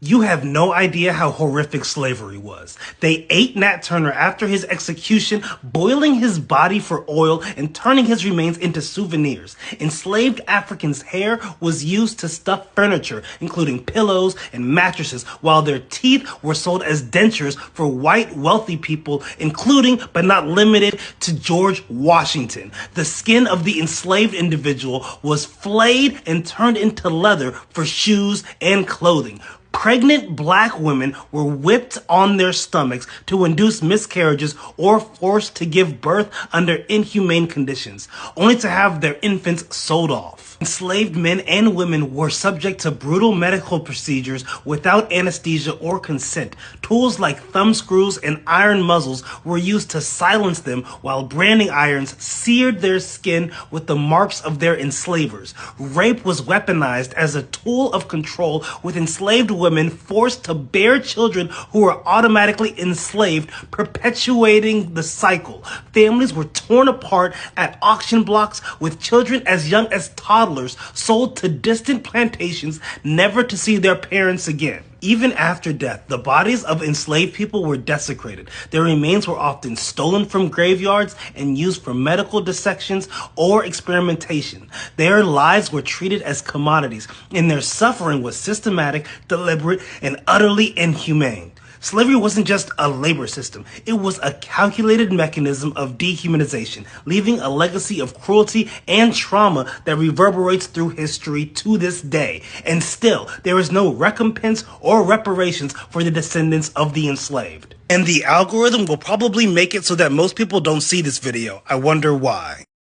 You have no idea how horrific slavery was. They ate Nat Turner after his execution, boiling his body for oil and turning his remains into souvenirs. Enslaved Africans' hair was used to stuff furniture, including pillows and mattresses, while their teeth were sold as dentures for white wealthy people, including but not limited to George Washington. The skin of the enslaved individual was flayed and turned into leather for shoes and clothing. Pregnant black women were whipped on their stomachs to induce miscarriages or forced to give birth under inhumane conditions, only to have their infants sold off. Enslaved men and women were subject to brutal medical procedures without anesthesia or consent. Tools like thumb screws and iron muzzles were used to silence them, while branding irons seared their skin with the marks of their enslavers. Rape was weaponized as a tool of control, with enslaved women forced to bear children who were automatically enslaved, perpetuating the cycle. Families were torn apart at auction blocks, with children as young as toddlers sold to distant plantations, never to see their parents again. Even after death, the bodies of enslaved people were desecrated. Their remains were often stolen from graveyards and used for medical dissections or experimentation. Their lives were treated as commodities, and their suffering was systematic, deliberate, and utterly inhumane. Slavery wasn't just a labor system. It was a calculated mechanism of dehumanization, leaving a legacy of cruelty and trauma that reverberates through history to this day. And still, there is no recompense or reparations for the descendants of the enslaved. And the algorithm will probably make it so that most people don't see this video. I wonder why.